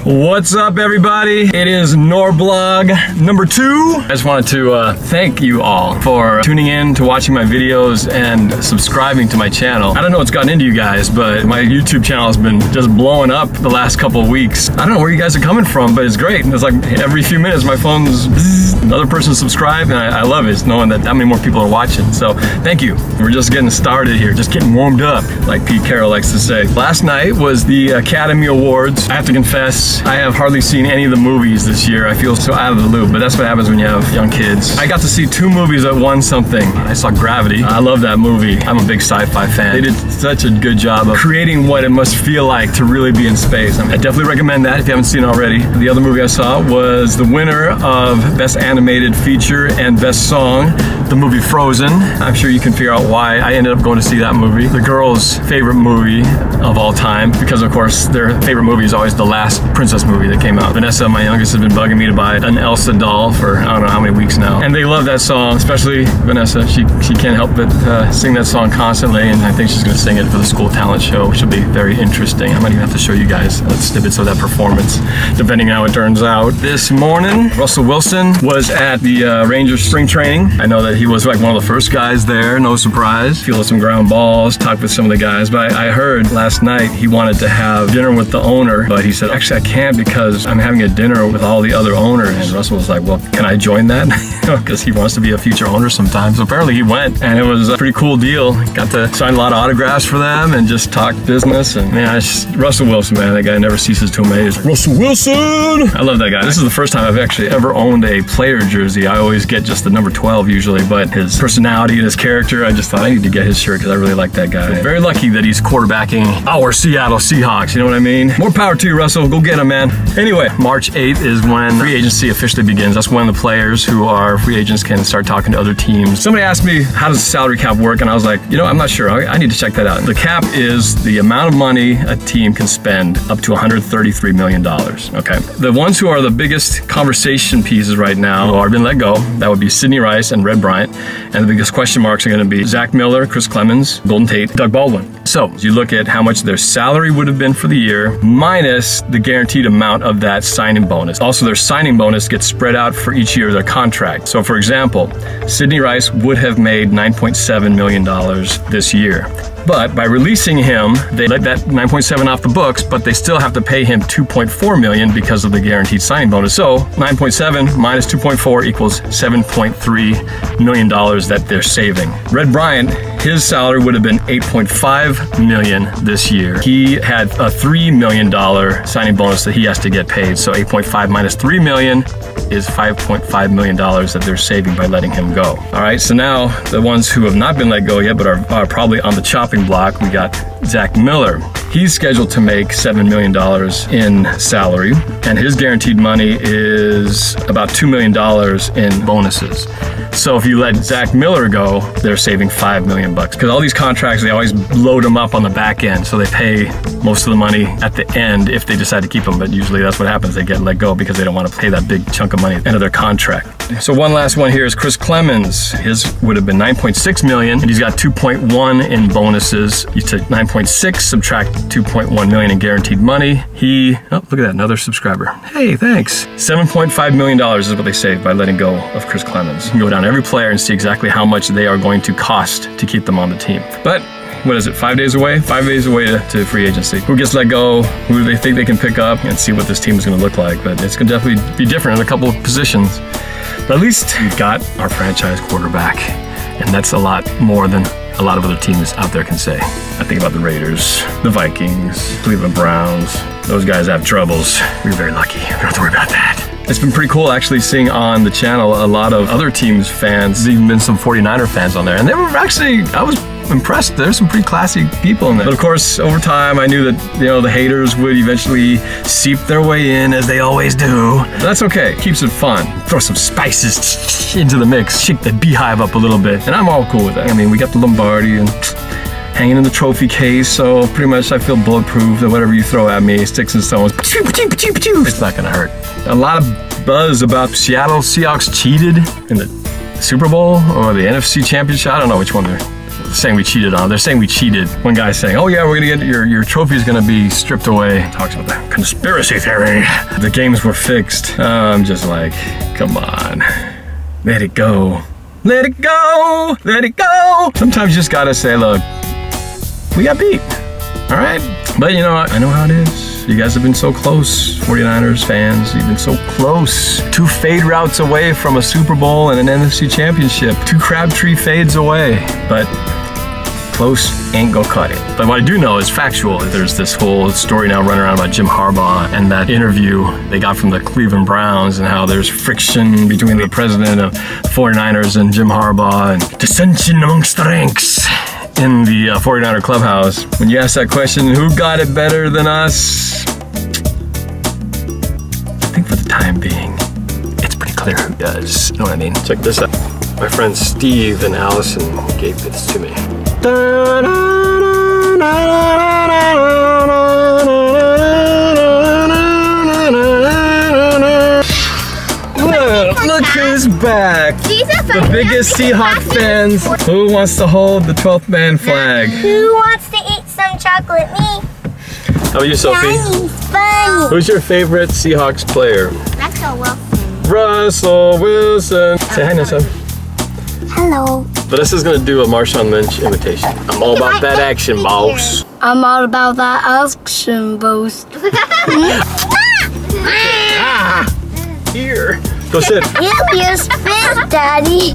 What's up, everybody? It is Norblog number 2. I just wanted to thank you all for tuning in to watching my videos and subscribing to my channel. I don't know what's gotten into you guys, but my YouTube channel has been just blowing up the last couple of weeks. I don't know where you guys are coming from, but it's great. It's like every few minutes my phone's bzzz, another person subscribed, and I love it. It's knowing that many more people are watching. So thank you. We're just getting started here, just getting warmed up, like Pete Carroll likes to say. Last night was the Academy Awards. I have to confess, I have hardly seen any of the movies this year. I feel so out of the loop, but that's what happens when you have young kids. I got to see 2 movies that won something. I saw Gravity. I love that movie. I'm a big sci-fi fan. They did such a good job of creating what it must feel like to really be in space. I definitely recommend that if you haven't seen it already. The other movie I saw was the winner of Best Animated Feature and Best Song, the movie Frozen. I'm sure you can figure out why I ended up going to see that movie. The girls' favorite movie of all time, because of course their favorite movie is always the last princess movie that came out. Vanessa, my youngest, has been bugging me to buy an Elsa doll for I don't know how many weeks now. And they love that song, especially Vanessa. She can't help but sing that song constantly, and I think she's gonna sing it for the school talent show, which will be very interesting. I might even have to show you guys snippets of that performance, depending on how it turns out. This morning, Russell Wilson was at the Rangers spring training. I know that he was like one of the first guys there, no surprise. Fielded some ground balls, talked with some of the guys, but I heard last night he wanted to have dinner with the owner, but he said, actually I can't because I'm having a dinner with all the other owners. And Russell was like, well, can I join that? Because he wants to be a future owner sometimes. So apparently he went, and it was a pretty cool deal. Got to sign a lot of autographs for them and just talk business. And man, Russell Wilson, man, that guy never ceases to amaze. Russell Wilson! I love that guy. This is the first time I've actually ever owned a player jersey. I always get just the number 12 usually, but his personality and his character, I just thought I need to get his shirt because I really like that guy. I'm very lucky that he's quarterbacking our Seattle Seahawks, you know what I mean? More power to you, Russell. Go get him, man. Anyway, March 8th is when free agency officially begins. That's when the players who are free agents can start talking to other teams. Somebody asked me, how does the salary cap work? And I was like, you know, I'm not sure. I need to check that out. The cap is the amount of money a team can spend up to $133 million, okay? The ones who are the biggest conversation pieces right now who are being let go, that would be Sidney Rice and Red Bryant. And the biggest question marks are gonna be Zach Miller, Chris Clemens, Golden Tate, Doug Baldwin. So you look at how much their salary would have been for the year minus the guaranteed amount of that signing bonus. Also, their signing bonus gets spread out for each year of their contract. So for example, Sidney Rice would have made $9.7 million this year. But by releasing him, they let that 9.7 off the books, but they still have to pay him $2.4 million because of the guaranteed signing bonus. So 9.7 minus 2.4 equals $7.3 million that they're saving. Red Bryant, his salary would have been $8.5 million this year. He had a $3 million signing bonus that he has to get paid. So 8.5 minus 3 million is $5.5 million that they're saving by letting him go. All right, so now the ones who have not been let go yet, but are probably on the chopping block, we got Zach Miller. He's scheduled to make $7 million in salary, and his guaranteed money is about $2 million in bonuses. So if you let Zach Miller go, they're saving $5 million bucks. Because all these contracts, they always load them up on the back end, so they pay most of the money at the end if they decide to keep them. But usually that's what happens. They get let go because they don't want to pay that big chunk of money at the end of their contract. So one last one here is Chris Clemens. His would have been $9.6 million, and he's got 2.1 in bonuses. You take 9.6, subtract 2.1 million in guaranteed money. Oh, look at that, another subscriber. Hey, thanks. $7.5 million is what they saved by letting go of Chris Clemens. You can go down to every player and see exactly how much they are going to cost to keep them on the team. But what is it, 5 days away? 5 days away to free agency. Who gets let go, who they think they can pick up, and see what this team is gonna look like. But it's gonna definitely be different in a couple of positions. But at least we've got our franchise quarterback, and that's a lot more than a lot of other teams out there can say. I think about the Raiders, the Vikings, Cleveland Browns. Those guys have troubles. We're very lucky. We don't have to worry about that. It's been pretty cool actually seeing on the channel a lot of other teams fans. There's even been some 49er fans on there, and they were actually, I was impressed. There's some pretty classy people in there. But of course, over time, I knew that, you know, the haters would eventually seep their way in, as they always do. But that's okay. Keeps it fun. Throw some spices into the mix. Shake the beehive up a little bit. And I'm all cool with that. I mean, we got the Lombardi and hanging in the trophy case, so pretty much I feel bulletproof that whatever you throw at me, sticks and stones, it's not gonna hurt. A lot of buzz about Seattle Seahawks cheated in the Super Bowl or the NFC Championship. I don't know which one they're saying we cheated on. They're saying we cheated. One guy's saying, oh yeah, we're gonna get your trophy's gonna be stripped away. Talks about that conspiracy theory. The games were fixed. I'm just like, come on, let it go. Let it go, let it go. Sometimes you just gotta say, look, we got beat, all right? But you know what, I know how it is. You guys have been so close, 49ers fans. You've been so close. 2 fade routes away from a Super Bowl and an NFC championship. 2 Crabtree fades away. But close ain't gonna cut it. But what I do know is factual. There's this whole story now running around about Jim Harbaugh and that interview they got from the Cleveland Browns and how there's friction between the president of the 49ers and Jim Harbaugh and dissension amongst the ranks in the 49er clubhouse. When you ask that question, who got it better than us? I think for the time being, it's pretty clear who does. You know what I mean? Check this out. My friends Steve and Allison gave this to me. Look who's back. The biggest Seahawks fans. Who wants to hold the 12th man flag? Who wants to eat some chocolate? Me. How about you, Sophie? Funny. Who's your favorite Seahawks player? Russell Wilson. Russell Wilson. Say hi, Nessa. Hello. Vanessa's gonna do a Marshawn Lynch imitation. I'm all about that action, boss. I'm all about that action, boss. Ah! Here. Go sit. You spit, Daddy.